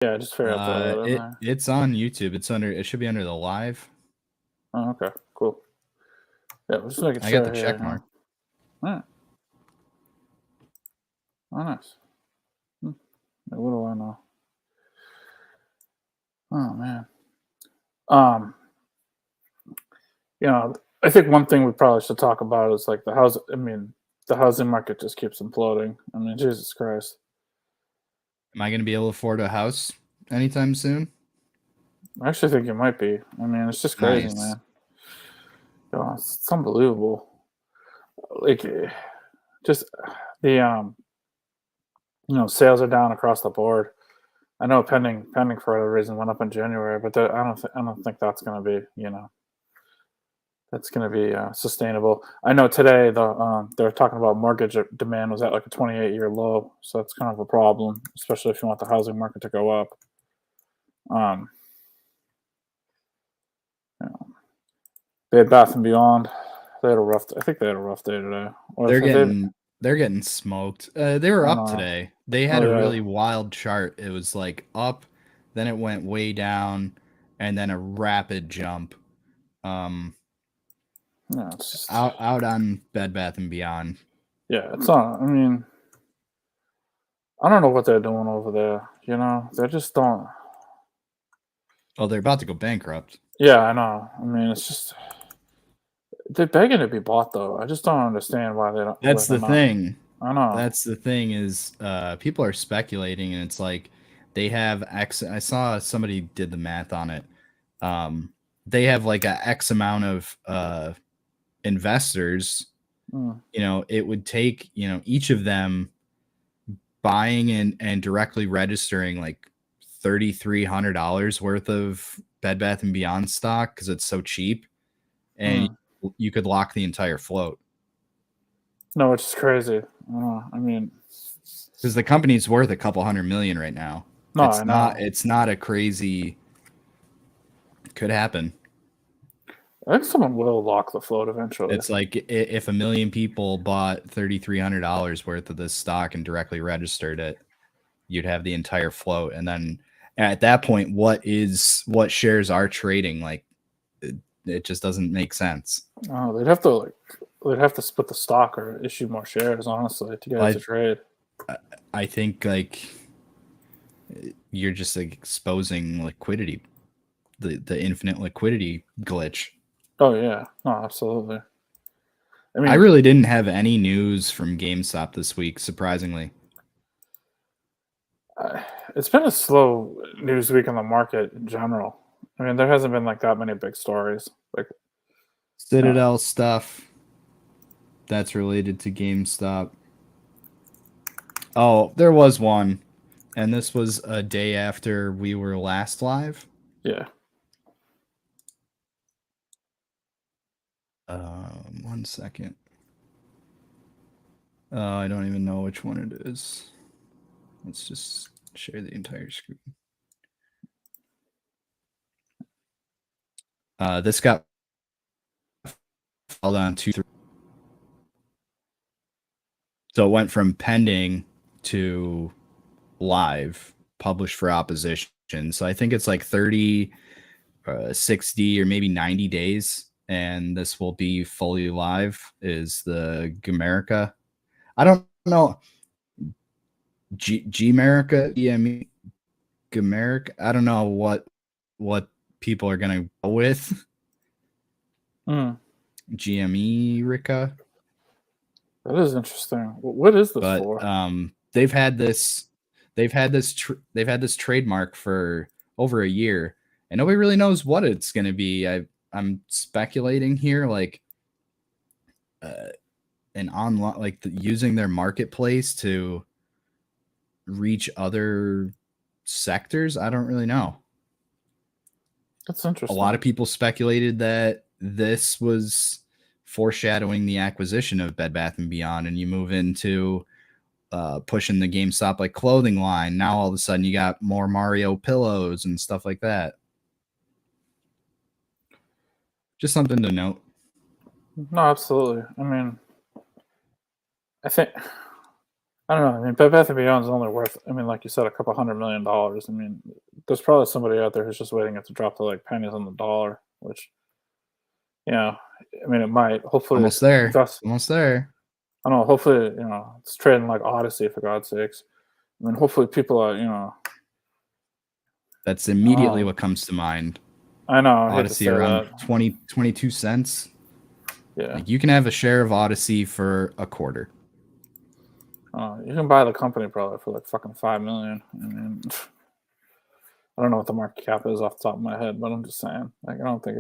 Yeah, just figure out the in It there. it's on YouTube. It should be under the live. Oh, okay, cool. Yeah, we're just making I got the sure here. check mark. Alright. Oh, nice. Yeah, what do I know? Oh man. Um, I think one thing we probably should talk about is like the house. I mean, the housing market just keeps imploding. I mean, Jesus Christ. Am I going to be able to afford a house anytime soon? I actually think it might be. I mean, it's just crazy, Nice. man. It's unbelievable. Like, just the sales are down across the board. I know pending for whatever reason went up in January, but I don't think that's going to be sustainable. I know today they're talking about mortgage demand was at like a 28-year low, so that's kind of a problem, especially if you want the housing market to go up. Um, you know, Bed Bath and Beyond, they had a rough. I think they had a rough day today. Or They're if they, getting smoked. They were I don't up know. today. They had Oh a yeah, really wild chart. It was like up, then it went way down, and then a rapid jump. Um, yeah. It's just out on Bed Bath and Beyond. yeah. It's not. I mean, I don't know what they're doing over there. They just don't. Oh, they're about to go bankrupt. Yeah, I know. I mean, it's just they're begging to be bought though. I just don't understand why they don't. Why That's they're the not. thing. I know. That's the thing is people are speculating, and it's like they have X. I saw somebody did the math on it. Um, they have like a X amount of investors. Mm, It would take each of them buying and directly registering like $3,300 worth of Bed Bath and Beyond stock because it's so cheap, and mm. you could lock the entire float No, it's just crazy. I know. I mean, because the company's worth a couple hundred million right now. no, I know. It's not a crazy. Could happen. I think someone will lock the float eventually. It's like if a million people bought $3,300 worth of this stock and directly registered it, you'd have the entire float. And then at that point, what shares are trading? Like it just doesn't make sense. Oh, they'd have to split the stock or issue more shares, honestly, to get it to I trade. I think like you're just like exposing liquidity, the infinite liquidity glitch. Oh yeah, no, absolutely. I I mean, really didn't have any news from GameStop this week, surprisingly. it's been a slow news week on the market in general. I mean, there hasn't been like that many big stories. Like, uh, Citadel stuff that's related to GameStop. Oh, there was one, and this was a day after we were last live. yeah, 1 second. I don't even know which one it is. Let's just share the entire screen. This got filed on 2-3. So it went from pending to live, published for opposition. So I think it's like 30, 60, or maybe 90 days. And this will be fully live, is the Gamerica. I don't know. Gamerica, EME, Gamerica. I don't know what people are going to go with. mm, GME Rika. that is interesting. What is this But for? they've had this trademark for over a year, and nobody really knows what it's going to be. I'm speculating here, like an online, like using their marketplace to reach other sectors. I don't really know. That's A lot interesting. of people speculated that this was foreshadowing the acquisition of Bed Bath and Beyond, and you move into pushing the GameStop like clothing line. Now all of a sudden you got more Mario pillows and stuff like that. Just something to note. No, absolutely. I mean, I think I don't know. I mean, Bed Bath and Beyond is only worth. I mean, like you said, a couple $100 million. I mean, there's probably somebody out there who's just waiting it to drop to like pennies on the dollar. Which, you know, I mean, it might. Hopefully, Almost there. that's. Almost there. I don't know. Hopefully, it's trading like Odyssey for God's sakes. I mean, hopefully, people are. That's immediately Oh, what comes to mind. I know. I hate to Odyssey say around that. 22 cents. Yeah. Like you can have a share of Odyssey for a quarter. You can buy the company probably for like fucking 5 million. I mean, I don't know what the market cap is off the top of my head, but I'm just saying. Like, I don't think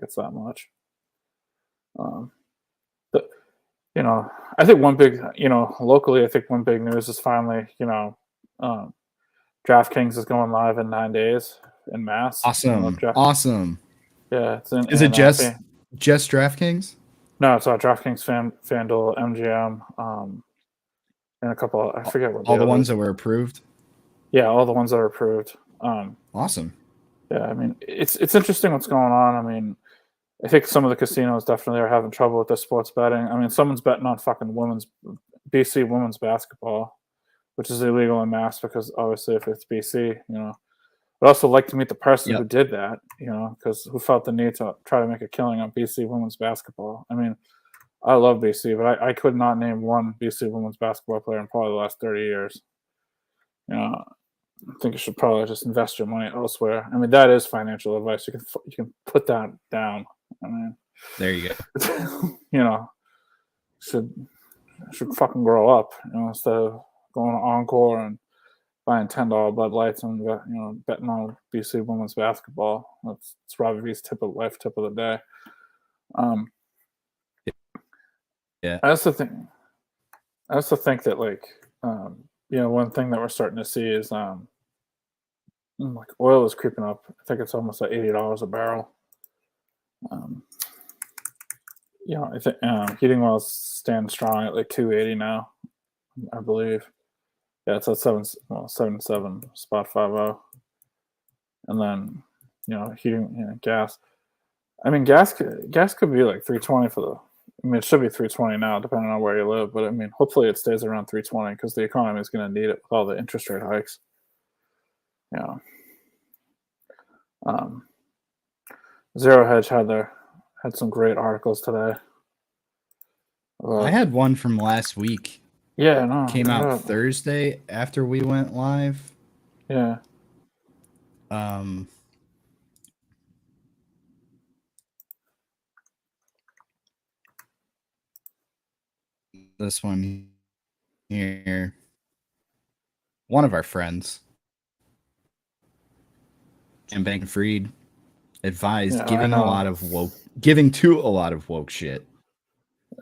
it's that much. Um, but I think one big, locally, I think one big news is finally, um, DraftKings is going live in 9 days in mass. Awesome. Awesome. Yeah, it's in. Is it just DraftKings? No, it's DraftKings, FanDuel, MGM, and a couple. I forget what all the others. Ones that were approved. Yeah, all the ones that are approved. Awesome. Yeah, I mean, it's interesting what's going on. I mean, I think some of the casinos definitely are having trouble with their sports betting. I mean, someone's betting on fucking BC women's basketball, which is illegal in mass because obviously if it's BC, I'd also like to meet the person who did that, because who felt the need to try to make a killing on BC women's basketball. I mean, I love BC, but I could not name one BC women's basketball player in probably the last 30 years. I think you should probably just invest your money elsewhere. I mean, that is financial advice. You can put that down. I mean, there you go. Should fucking grow up. Instead of going to Encore and buying $10 Bud Lights and betting on BC women's basketball. That's Robbie V's tip of the day. Yeah. I also think that one thing that we're starting to see is like oil is creeping up. I think it's almost at $80 a barrel. I think heating oil's standing strong at like $2.80 now, I believe. Yeah, it's at 77 spot 50. And then heating gas. I mean, gas could be like $3.20 for the. I mean, it should be $3.20 now, depending on where you live. But I mean, hopefully it stays around $3.20 because the economy is going to need it with all the interest rate hikes. Yeah. Zero Hedge had some great articles today. I had one from last week. Yeah, no. Came out Thursday after we went live. Yeah. This one here. One of our friends, Sam Bankman-Fried, advised giving to a lot of woke shit.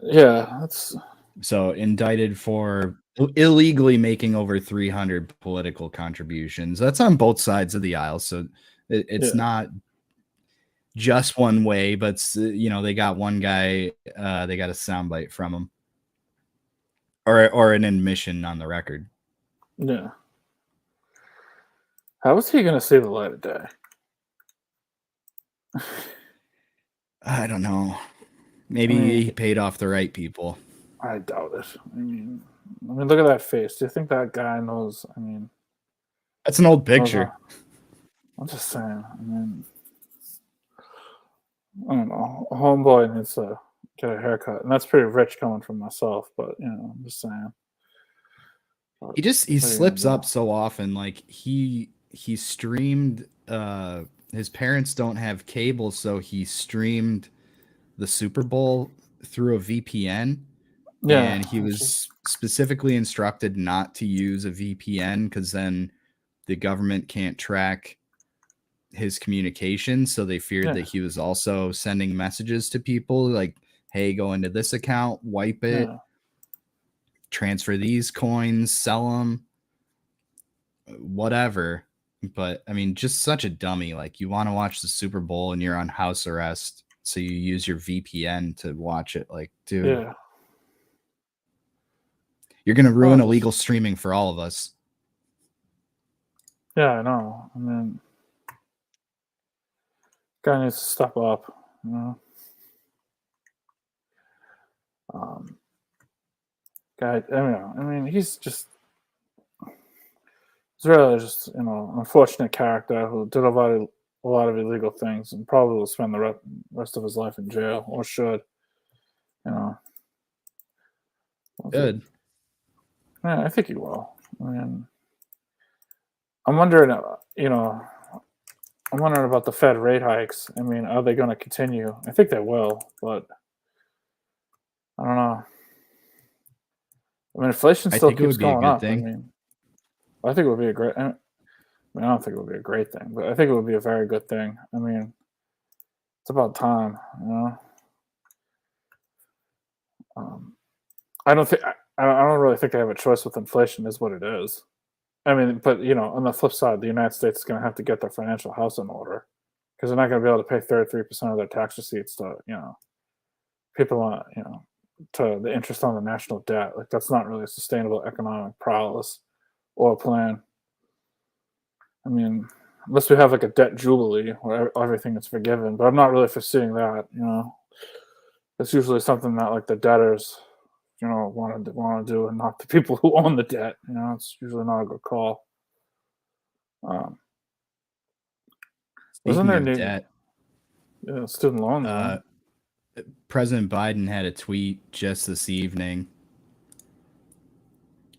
Yeah, that's so indicted for illegally making over 300 political contributions. That's on both sides of the aisle, so it's not just one way, but they got one guy, they got a soundbite from him, or an admission on the record. Yeah. How is he going to see the light of day? I don't know. Maybe he paid off the right people. I doubt it. I mean, look at that face. Do you think that guy knows? I mean, that's an old picture. I'm just saying. I mean, I don't know. A homeboy needs to get a haircut, and that's pretty rich coming from myself. But I'm just saying. He slips up so often. Like he streamed. His parents don't have cable, so he streamed the Super Bowl through a VPN. Yeah, and he was specifically instructed not to use a VPN because then the government can't track his communication. So they feared that he was also sending messages to people like, hey, go into this account, wipe it, transfer these coins, sell them, whatever. But I mean, just such a dummy. Like, you want to watch the Super Bowl and you're on house arrest, so you use your VPN to watch it. Like, dude, you're going to ruin illegal streaming for all of us. Yeah, I know. I mean, guy needs to step up, guy. I mean, he's really just unfortunate character who did a lot of illegal things and probably will spend the rest of his life in jail or should. You know, Good. yeah, I think he will. I mean, I'm wondering, I'm wondering about the Fed rate hikes. I mean, are they going to continue? I think they will, but I don't know. I mean, inflation I still think it keeps would be a going good up. thing. I mean, I think it would be a great. I don't think it would be a great thing, but I think it would be a very good thing. I mean, it's about time, you know. Um, I don't think I don't really think they have a choice with inflation. Is what it is. I mean, but on the flip side, the United States is going to have to get their financial house in order because they're not going to be able to pay 33% of their tax receipts to people on to the interest on the national debt. Like that's not really a sustainable economic prowess or plan. I mean, unless we have like a debt jubilee where everything is forgiven, but I'm not really foreseeing that. It's usually something that like the debtors, want to do, and not the people who own the debt. It's usually not a good call. Wasn't Speaking there of new debt, student loans? uh, President Biden had a tweet just this evening,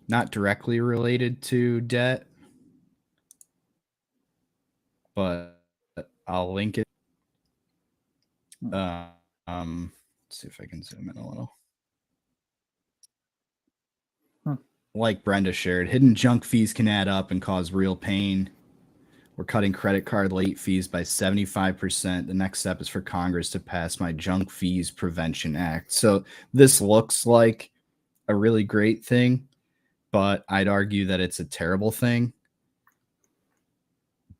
not directly related to debt, but I'll link it. Let's see if I can zoom in a little. Like Brenda shared, hidden junk fees can add up and cause real pain. We're cutting credit card late fees by 75%. The next step is for Congress to pass my Junk Fees Prevention Act. So this looks like a really great thing, but I'd argue that it's a terrible thing.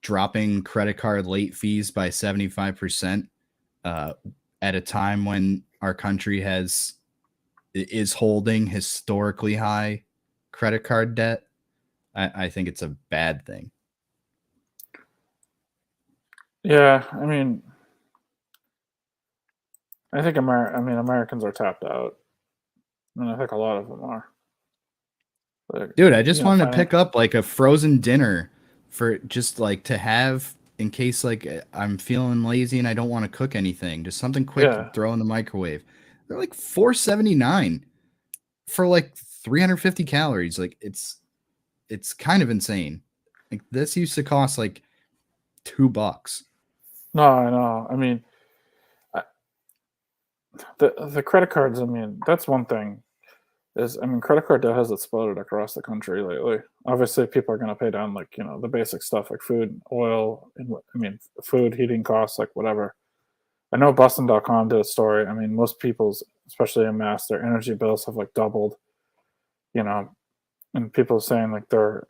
Dropping credit card late fees by 75% at a time when our country is holding historically high credit card debt, I think it's a bad thing. Yeah, I mean, I think Americans are tapped out. I mean, I think a lot of them are. Like, Dude, I just wanted to finan- pick up like a frozen dinner for just like to have in case like I'm feeling lazy and I don't want to cook anything. Just something quick to Yeah. throw in the microwave. They're like $4.79 for like 350 calories. Like it's kind of insane. Like this used to cost like $2. No, I know. I mean, the credit cards. I mean, that's one thing. Credit card debt has exploded across the country lately. Obviously, people are going to pay down like the basic stuff like food, oil, and food, heating costs, like whatever. I know Boston.com did a story. I mean, most people's, especially in Mass, their energy bills have like doubled. And people saying like they're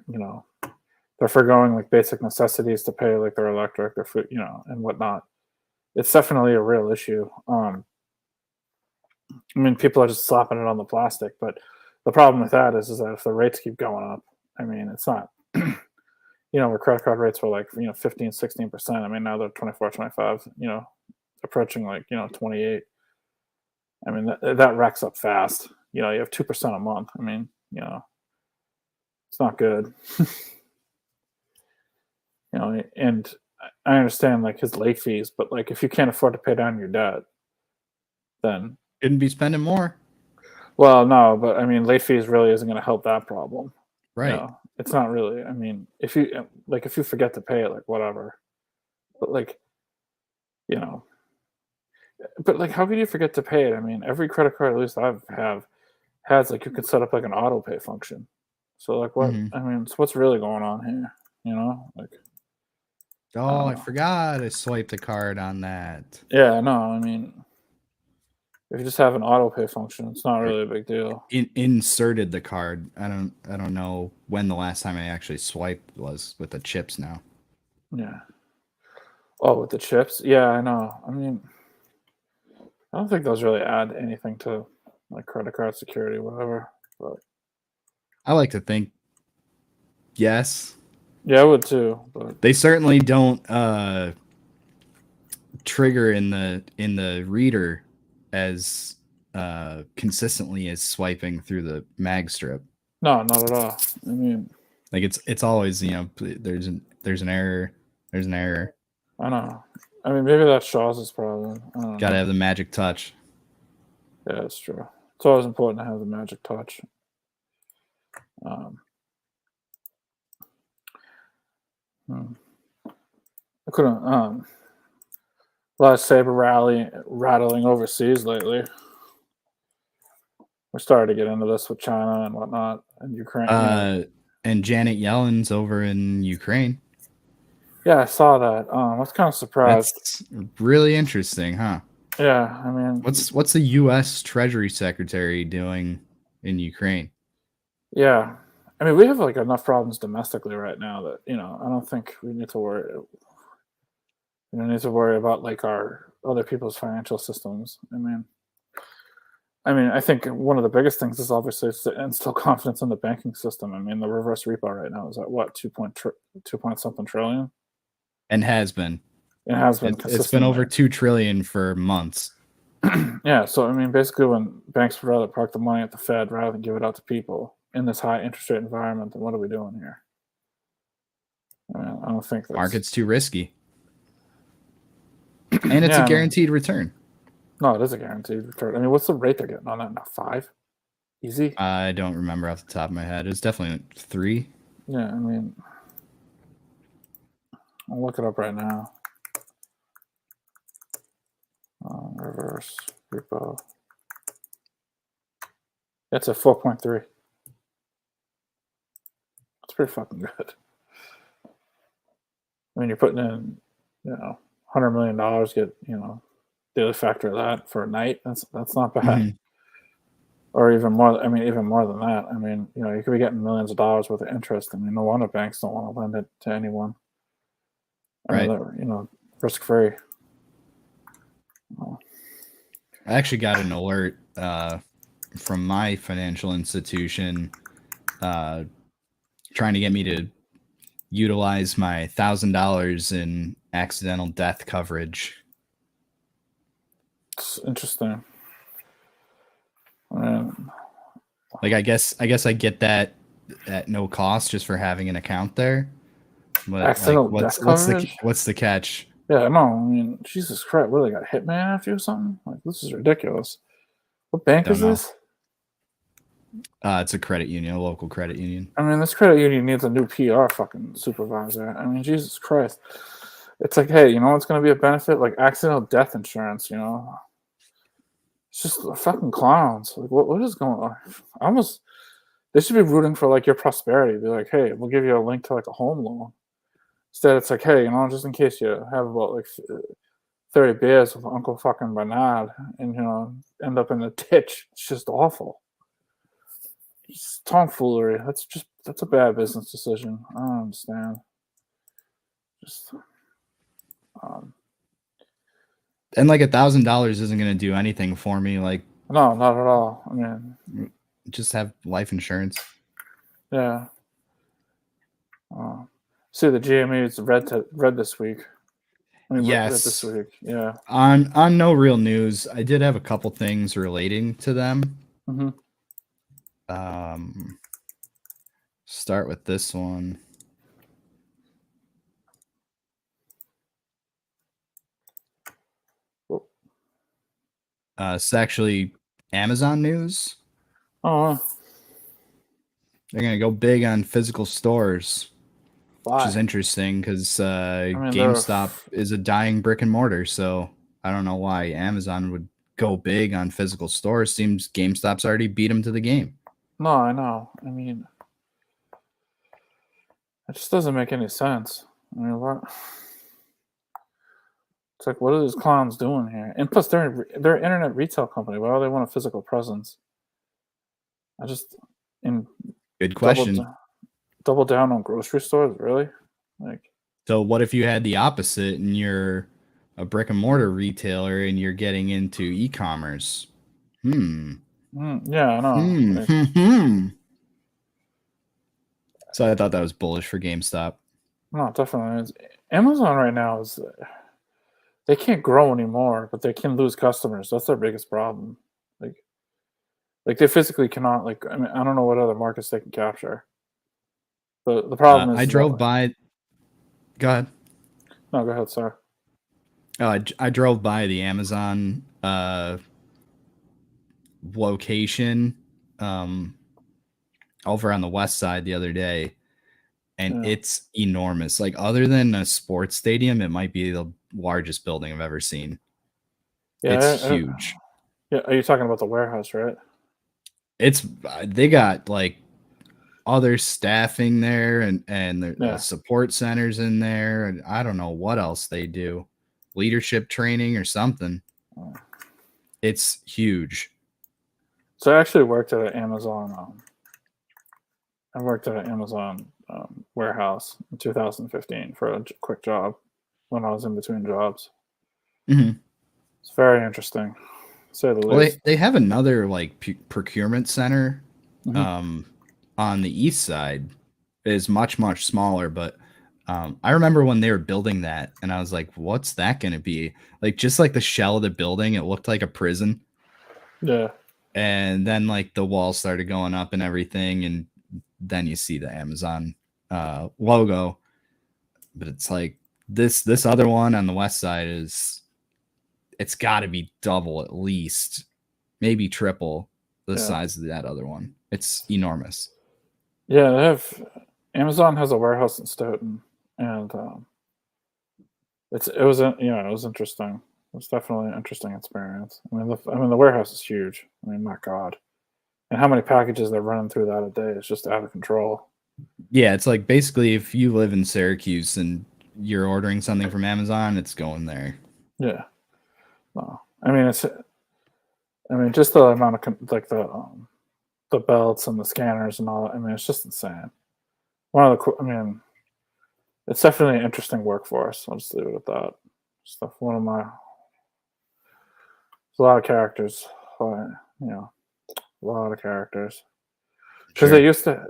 forgoing like basic necessities to pay like their electric, their food, and whatnot. It's definitely a real issue. I mean, people are just slapping it on the plastic, but the problem with that is that if the rates keep going up, I mean, it's not, where credit card rates were like, 15, 16%. I mean, now they're 24, 25, approaching like, 28. I mean, that racks up fast. You have 2% a month. I mean, it's not good. And I understand like his late fees, but like if you can't afford to pay down your debt, then Shouldn't be spending more. well, no, but I mean, late fees really isn't going to help that problem. Right. It's not really. I mean, if you forget to pay it, like whatever, but like, but like, how could you forget to pay it? I mean, every credit card, at least has like you can set up like an auto pay function. So like, what? Mhm. I mean, so what's really going on here? Like. Oh, I forgot I swiped a card on that. Yeah, no, I mean, if you just have an auto pay function, it's not really a big deal. Inserted the card. I don't know when the last time I actually swiped was with the chips now. Yeah. Oh, with the chips? Yeah, I know. I mean, I don't think those really add anything to like credit card security, whatever. But I like to think yes. yeah, I would too. But They certainly don't trigger in the reader as consistently as swiping through the mag strip. No, not at all. I mean, Like it's always, you know, there's an error, there's an error. I don't know. I mean, maybe that's Shaw's problem. I don't Got to know. have the magic touch. Yeah, that's true. It's always important to have the magic touch. I couldn't. A lot of saber rattling overseas lately. We're starting to get into this with China and whatnot and Ukraine. And Janet Yellen's over in Ukraine. Yeah, I saw that. I was kind of surprised. That's really interesting, huh? Yeah, I mean, What's the U.S. Treasury Secretary doing in Ukraine? yeah, I mean, we have like enough problems domestically right now that I don't think we need to worry. We don't need to worry about like our other people's financial systems. I think one of the biggest things is obviously to instill confidence in the banking system. I mean, the reverse repo right now is at what 2 point something trillion. And has been. It has been. It's been over 2 trillion for months. Yeah, so I mean, basically, when banks would rather park the money at the Fed rather than give it out to people in this high interest rate environment, then what are we doing here? I mean, I don't think that's... Market's too risky, and it's Yeah, a guaranteed return. No, it is a guaranteed return. I mean, what's the rate they're getting on that now? 5? Easy? I don't remember off the top of my head. It's definitely 3. Yeah, I mean, I'll look it up right now. Reverse repo. It's a 4.3. That's pretty fucking good. I mean, you're putting in, $100 million, get, daily factor of that for a night. That's not bad. Mm-hmm. Or even more. I mean, even more than that. I mean, you could be getting millions of dollars worth of interest. I mean, no wonder banks don't want to lend it to anyone. Right. Risk free. I actually got an alert from my financial institution trying to get me to utilize my $1,000 in accidental death coverage. It's interesting. Like I guess I get that at no cost just for having an account there. But accidental like, death coverage? What's the catch? Yeah, no, I mean, Jesus Christ, what, they got Hitman after you or something? Like, this is ridiculous. What bank is this? It's a credit union, a local credit union. I mean, this credit union needs a new PR fucking supervisor. I mean, Jesus Christ. It's like, hey, you know what's going to be a benefit? Like accidental death insurance, It's just fucking clowns. Like, what is going on? They should be rooting for, like, your prosperity. Be like, hey, we'll give you a link to, like, a home loan. Instead, it's like, hey, just in case you have about, like, 30 beers with Uncle fucking Bernard and, end up in the ditch. It's just awful. It's tomfoolery. That's a bad business decision. I don't understand. And like $1,000 isn't going to do anything for me. Like, no, not at all. I mean, just have life insurance. Yeah. See, the GME is red this week. Yes. Red this week. Yeah. On No Real News, I did have a couple things relating to them. Mm-hmm. Start with this one. It's actually Amazon news. Oh. They're gonna go big on physical stores, Why? which is interesting because GameStop is a dying brick and mortar. So I don't know why Amazon would go big on physical stores. Seems GameStop's already beat them to the game. No, I know. I mean, it just doesn't make any sense. I mean, what? It's like, what are these clowns doing here? And plus, they're an internet retail company. Why do they want a physical presence? Good question. Double down on grocery stores, really? Like, so what if you had the opposite and you're a brick and mortar retailer and you're getting into e-commerce? Yeah, I know. So I thought that was bullish for GameStop. No, definitely. Amazon right now is they can't grow anymore, but they can lose customers. That's their biggest problem. Like, Like they physically cannot. Like I mean, I don't know what other markets they can capture. The problem I is drove that. by. Go ahead. No, go ahead, sir. I drove by the Amazon location um, over on the west side the other day, and Yeah, it's enormous. Like other than a sports stadium, it might be the largest building I've ever seen. It's yeah, huge. yeah. Are you talking about the warehouse, right? It's they got like other staffing there and the Yeah. support centers in there, and I don't know what else they do, leadership training or something. It's huge. So I actually worked at an Amazon. I worked at an Amazon warehouse in 2015 for a quick job when I was in between jobs. Mhm. It's very interesting, to say the Well, least. they have another like procurement center Hmm. um, on the east side. Is much smaller, but I remember when they were building that, and I was like, "What's that going to be?" Like just like the shell of the building, it looked like a prison, Yeah, and then like the walls started going up and everything, and then you see the Amazon logo, but it's like this other one on the west side is it's got to be double at least, maybe triple the yeah, size of that other one. It's enormous. yeah. They have Amazon has a warehouse in Stoughton, and it was it was interesting. It was definitely an interesting experience. I mean the warehouse is huge. I mean, my God, and how many packages they're running through that a day is just out of control. Yeah, it's like basically if you live in Syracuse and you're ordering something from Amazon, it's going there. Yeah, no, I mean just the amount of like the belts and the scanners and all that. I mean, it's just insane. One of the I mean, it's definitely an interesting workforce. I'll just leave it at that. Stuff. One of my there's a lot of characters. A lot of characters. Because Sure.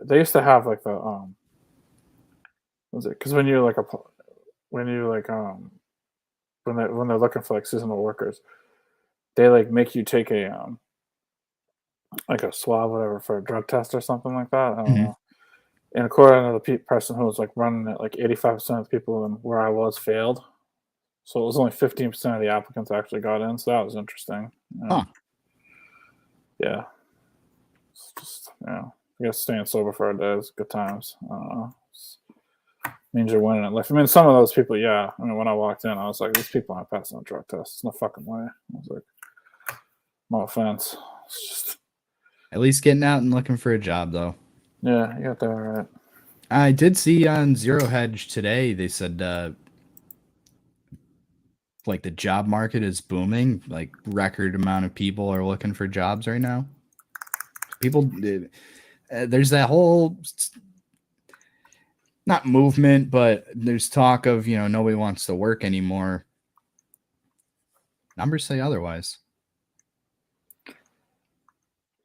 they used to have like the what was it? Because when you like a when you like when they're looking for like seasonal workers, they like make you take a like a swab whatever for a drug test or something like that. I don't Mhm. know. And according to the person who was like running it, like 85% of the people in where I was failed. So it was only 15% of the applicants actually got in. So that was interesting. Huh. Yeah. It's just, I guess staying sober for a day is good times. I don't know. Means you're winning at life. I mean, some of those people, yeah. I mean, when I walked in, I was like, these people aren't passing a drug test. There's no fucking way. I was like, no offense. It's just, At least getting out and looking for a job though. yeah, you got that right. I did see on Zero Hedge today they said like the job market is booming, like record amount of people are looking for jobs right now. People there's that whole not movement, but there's talk of, nobody wants to work anymore. Numbers say otherwise.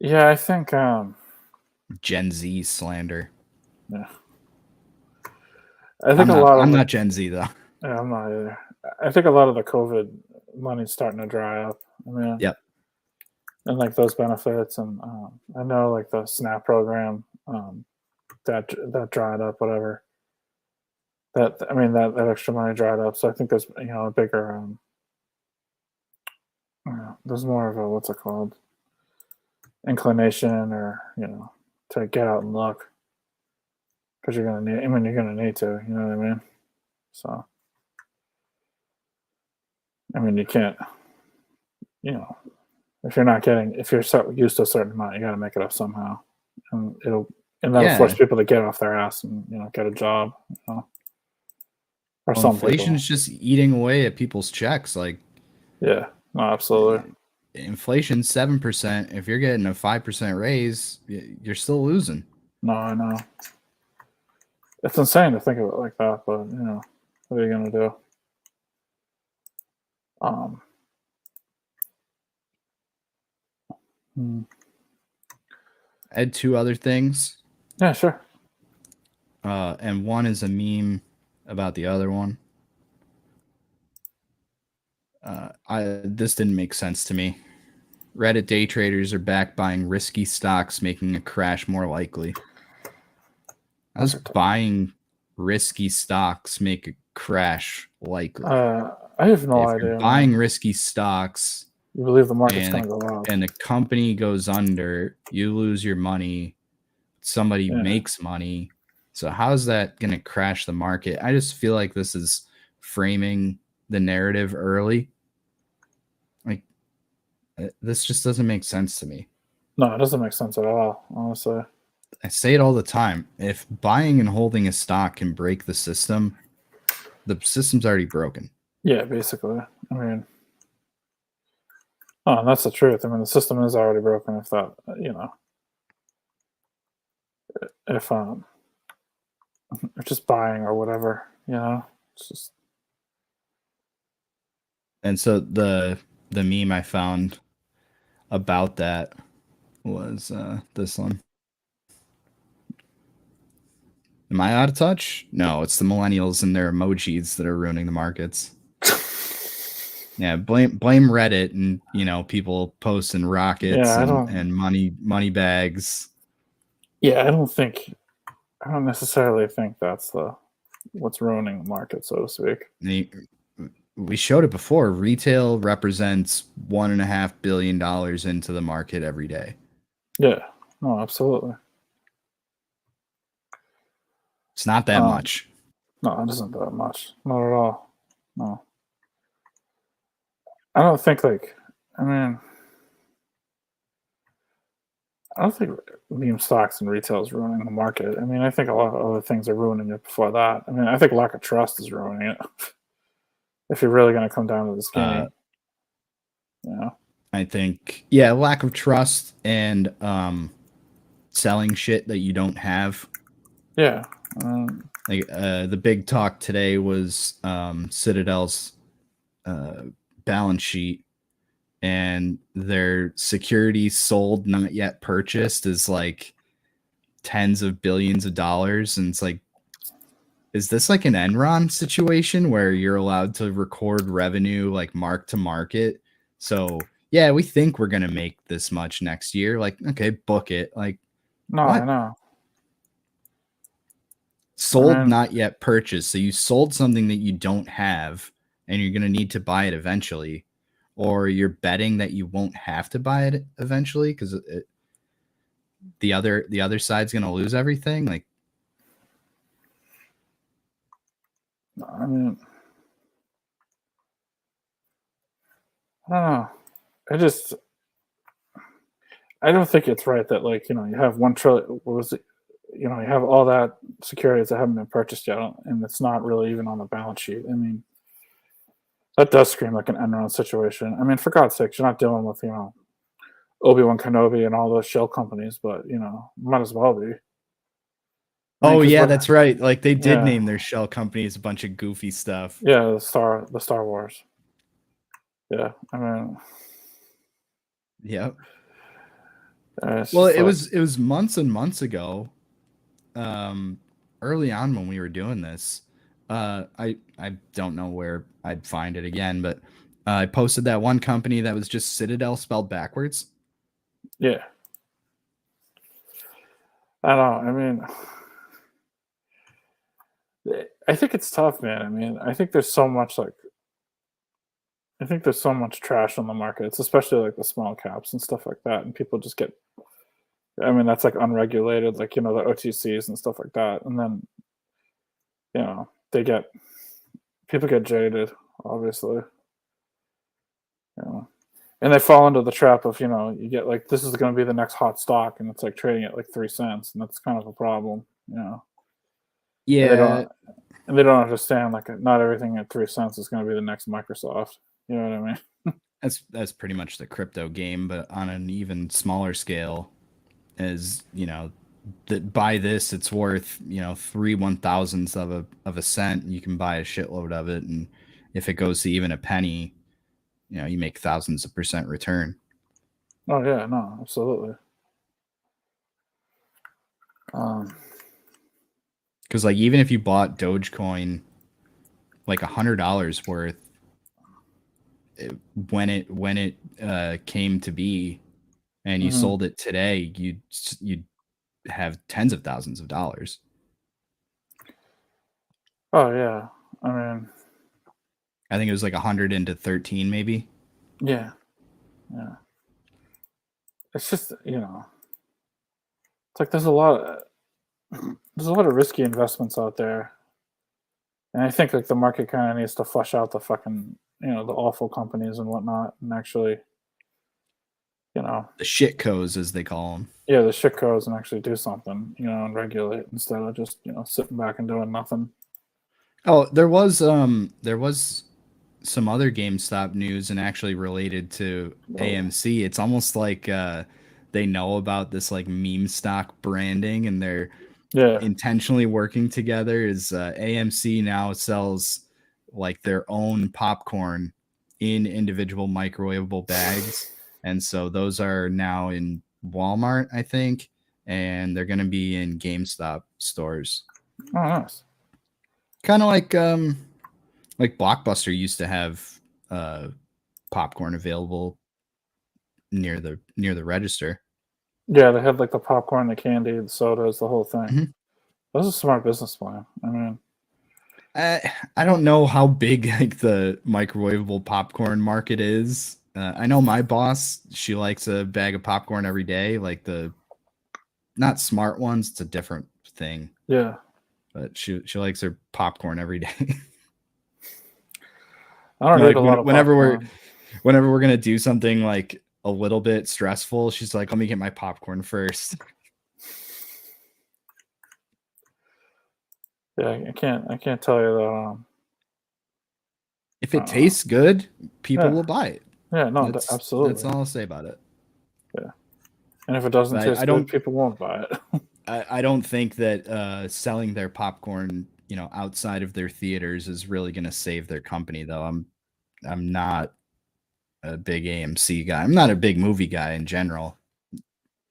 Yeah, I think, Gen Z slander. yeah. I think a lot I'm of not Gen Z though. yeah, I'm not either. I think a lot of the COVID money's starting to dry up. I mean, Yep. and like those benefits, and I know like the SNAP program that dried up, whatever. That I mean that extra money dried up, so I think there's a bigger there's more of a what's it called inclination or to get out and look because you're gonna need. I mean, you're gonna need to. You know what I mean? So I mean, you can't. You know, if you're not getting, if you're so used to a certain amount, you got to make it up somehow, and that'll force Yeah. people to get off their ass and get a job. Or Well, some inflation people. is just eating away at people's checks. Like Yeah. No, absolutely. inflation 7%. If you're getting a 5% raise, you're still losing. No, I know. It's insane to think of it like that, but what are you gonna do? Um. hmm. I had two other things. Yeah, sure. And one is a meme about the other one. This didn't make sense to me. Reddit day traders are back buying risky stocks, making a crash more likely. How does buying risky stocks make a crash likely? I have no If you're idea, buying man. risky stocks You believe the market's and going to go up? and the company goes under, you lose your money. Somebody Yeah. makes money. So how's that going to crash the market? I just feel like this is framing the narrative early. Like this just doesn't make sense to me. No, it doesn't make sense at all, honestly. I say it all the time. If buying and holding a stock can break the system's already broken. Yeah, basically. I mean, oh, and that's the truth. I mean, the system is already broken. If that, if just buying or whatever, it's just. And so the meme I found about that was this one. Am I out of touch? No, it's the millennials and their emojis that are ruining the markets. Yeah, blame Reddit and people posting rockets and money bags. Yeah, I don't necessarily think that's what's ruining the market, so to speak. We showed it before. Retail represents $1.5 billion into the market every day. Yeah, no, absolutely. It's not that much. No, it isn't that much. Not at all. No. I don't think I don't think meme stocks and retail is ruining the market. I mean, I think a lot of other things are ruining it before that. I mean, I think lack of trust is ruining it. If you're really going to come down to the skinny, I think, lack of trust and selling shit that you don't have. Yeah. The big talk today was Citadel's balance sheet, and their securities sold, not yet purchased, is like tens of billions of dollars. And it's like, is this like an Enron situation where you're allowed to record revenue like mark to market? So yeah, we think we're gonna make this much next year. Like, okay, book it. Like, no, what? I know. Sold, not yet purchased. So you sold something that you don't have, and you're gonna need to buy it eventually, or you're betting that you won't have to buy it eventually because the other side's gonna lose everything. Like, I mean, I don't know. I don't think it's right that you have 1 trillion. What was it? You have all that securities that haven't been purchased yet, and it's not really even on the balance sheet. I mean, that does scream like an Enron situation. I mean, for God's sake, you're not dealing with Obi-Wan Kenobi and all those shell companies, but might as well be. oh yeah, that's right. Like they did name their shell companies a bunch of goofy stuff. Yeah, the Star Wars. Yeah, I mean, yep. Well, it was months and months ago, early on when we were doing this. I don't know where I'd find it again, but I posted that one company that was just Citadel spelled backwards. Yeah. I don't know. I mean, I think it's tough, man. I mean, I think there's so much trash on the market. It's especially like the small caps and stuff like that, and people just get. I mean, that's like unregulated, like the OTCs and stuff like that, and then people get jaded, obviously. And they fall into the trap of you get like, this is going to be the next hot stock, and it's like trading at like 3 cents, and that's kind of a problem. Yeah. And they don't understand like not everything at 3 cents is going to be the next Microsoft. You know what I mean? That's pretty much the crypto game, but on an even smaller scale. As that by this it's worth 3/1000ths of a cent. You can buy a shitload of it, and if it goes to even a penny, you make thousands of percent return. Oh yeah, no, absolutely. Because like even if you bought Dogecoin like $100 worth, when it came to be, and you Mhm. sold it today, you'd have tens of thousands of dollars. Oh yeah. I mean, I think it was like 100 into 13, maybe. yeah, yeah. It's just it's like there's a lot of risky investments out there, and I think like the market kind of needs to flush out the fucking the awful companies and whatnot, and actually you know The shit codes, as they call them. yeah the shit codes and actually do something and regulate instead of just sitting back and doing nothing. Oh, there was some other GameStop news and actually related to Well, AMC. It's almost like they know about this like meme stock branding and they're yeah. intentionally working together. Is AMC now sells like their own popcorn in individual microwavable bags, and so those are now in Walmart, I think, and they're going to be in GameStop stores. Oh, nice. Kind of like Blockbuster used to have uh, popcorn available near the register. Yeah, they had like the popcorn, the candy, the sodas, the whole thing. Mhm. That was a smart business plan. I mean, I don't know how big like the microwavable popcorn market is. I know my boss, she likes a bag of popcorn every day, like the not smart ones. It's a different thing, yeah. but she likes her popcorn every day. I don't need Like a lot of popcorn. whenever we're gonna do something like a little bit stressful, she's like, "Let me get my popcorn first." Yeah, I can't tell you that. If it tastes good, people Yeah, will buy it. yeah, no, That's absolutely. all I'll say about it. Yeah, and if it doesn't But I taste good, don't people won't buy it. I don't think that selling their popcorn, outside of their theaters is really going to save their company, though. I'm not a big AMC guy. I'm not a big movie guy in general.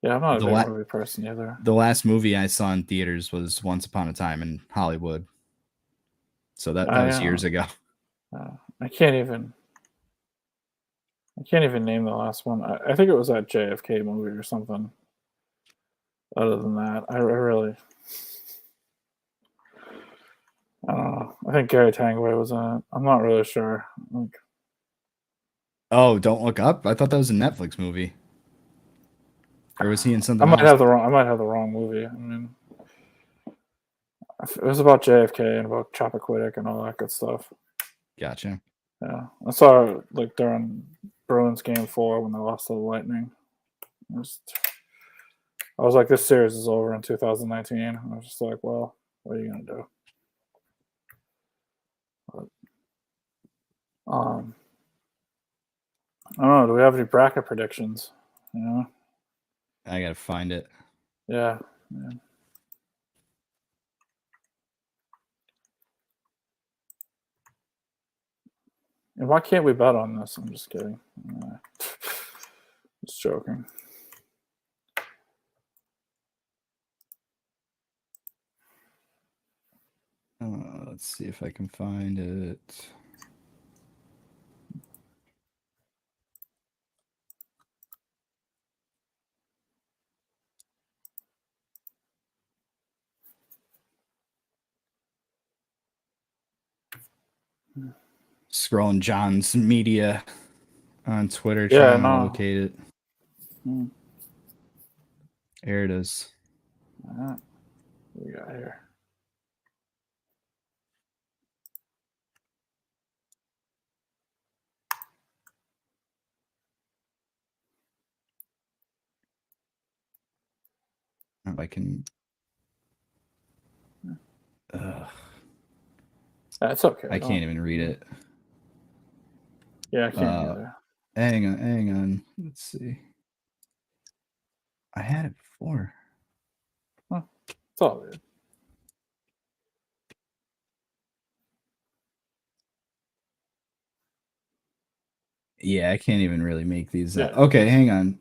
Yeah, I'm not a The big la- movie person either. the last movie I saw in theaters was Once Upon a Time in Hollywood. So that I was years ago. I can't even name the last one. I think it was that JFK movie or something. Other than that, I really I don't know. I think Gary Tanguay was in it. I'm not really sure. Like, Oh, Don't Look Up? I thought that was a Netflix movie. Or was he in I something might else? have the wrong. I might have the wrong movie. I mean, it was about JFK and about Chappaquiddick and all that good stuff. Gotcha. Yeah, I saw it like during Bruins game 4 when they lost to the Lightning. I was like, this series is over in 2019. I was just like, well, what are you gonna do? But, um, I don't know. Do we have any bracket predictions? I got to find it. Yeah. Yeah. And why can't we bet on this? I'm just kidding. Just joking. Let's see if I can find it. Scrolling John's media on Twitter Yeah, trying to no. locate it. Hmm. There it is. All right. What we got here? If I can. That's okay. I can't even read it. Yeah, I can't either. Hang on. Let's see. I had it before. It's all good. Yeah, I can't even really make these. Yeah. Okay, hang on.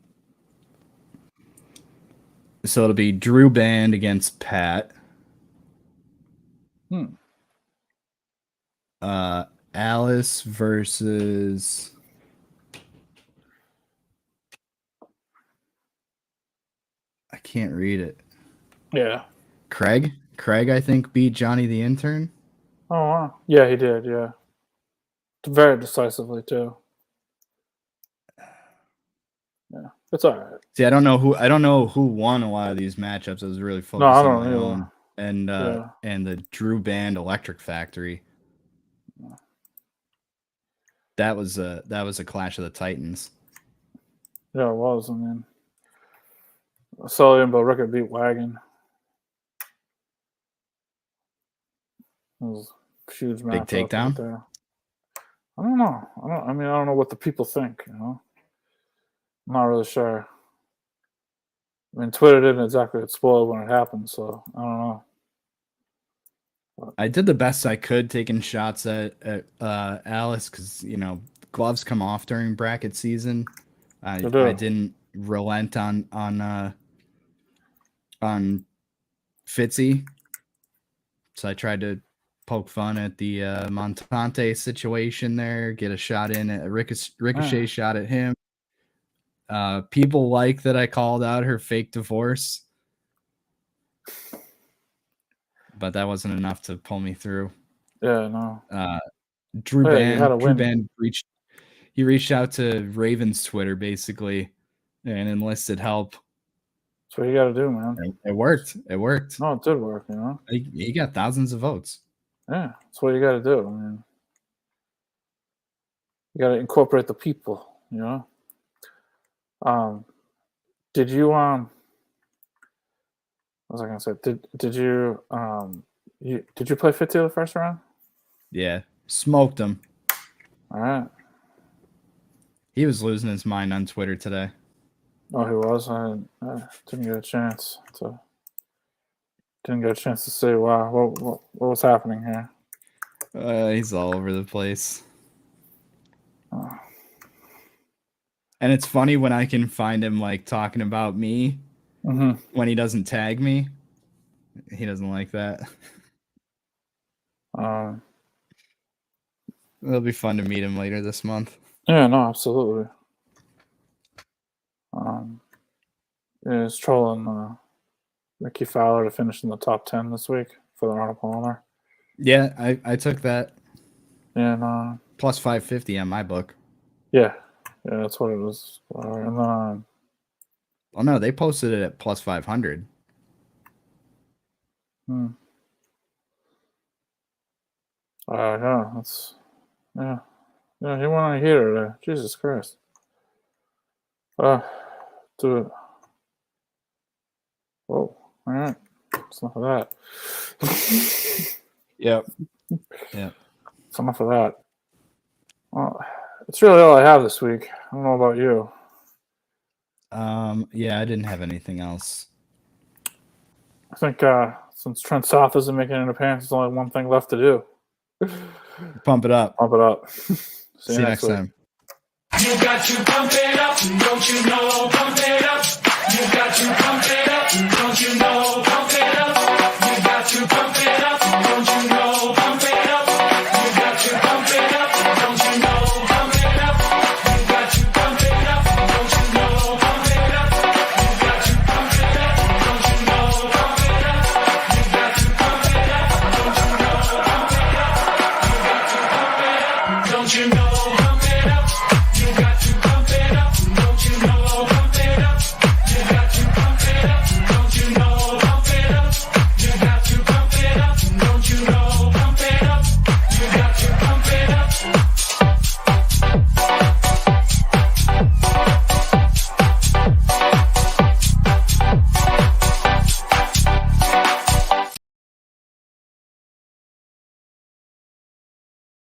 So it'll be Drew Band against Pat. Hmm. Alice versus can't read it. Yeah. Craig, I think beat Johnny the Intern. Oh wow. Yeah, he did. Yeah. Very decisively too. Yeah, it's all right. See, I don't know who won a lot of these matchups. I was really focused I on don't my either. own and Yeah. and the Drew Band Electric Factory. That was a clash of the Titans. Yeah, it was. I mean, Sully and Billrickett beat Wagon. It was a huge match. Big takedown? Right there. I don't know. I don't know what the people think. You know, I'm not really sure. I mean, Twitter didn't exactly explode when it happened, so I don't know. I did the best I could taking shots at Alice because gloves come off during bracket season. I didn't relent on Fitzy, so I tried to poke fun at the Montante situation there, get a shot in at a ricochet shot at him. People like that I called out her fake divorce, but that wasn't enough to pull me through. Yeah, no. Drew Band reached out to Raven's Twitter basically and enlisted help. That's what you got to do, man. It worked. No, it did work. You know, he got thousands of votes. Yeah, that's what you got to do. I mean, you got to incorporate the people. You know. Did you What was I gonna say? Did you play Fitzy the first round? Yeah, smoked him. All right. He was losing his mind on Twitter today. Oh, he was. I didn't get a chance to. Didn't get a chance to see. Wow, what was happening here? He's all over the place. And it's funny when I can find him like talking about me when he doesn't tag me. He doesn't like that. It'll be fun to meet him later this month. Yeah, no, absolutely. Yeah, he's trolling Ricky Fowler to finish in the top 10 this week for the Arnold Palmer. Yeah, I took that. And plus 550 on my book. Yeah, that's what it was. And then, oh no, they posted it at plus 500. Yeah, that's yeah. He went on a heater there. Jesus Christ. Do it. Whoa. All right. That's enough of that. Yep. That's enough of that. Well, it's really all I have this week. I don't know about you. Yeah, I didn't have anything else. I think since Trent South isn't making an appearance, there's only one thing left to do. Pump it up. Pump it up. See you next time. You got to pump it up, don't you know? Pump it up. You got to pump it up, don't you know? Pump it up. You got to pump it up, don't you know? Pump it up. You got to pump it up, don't you know? Pump it up. You got to pump it up, don't you know? Pump it up. You got to pump it up, don't you know? Pump it up. You got to pump it up, don't you know? Pump it up. You got to pump it up, don't you know?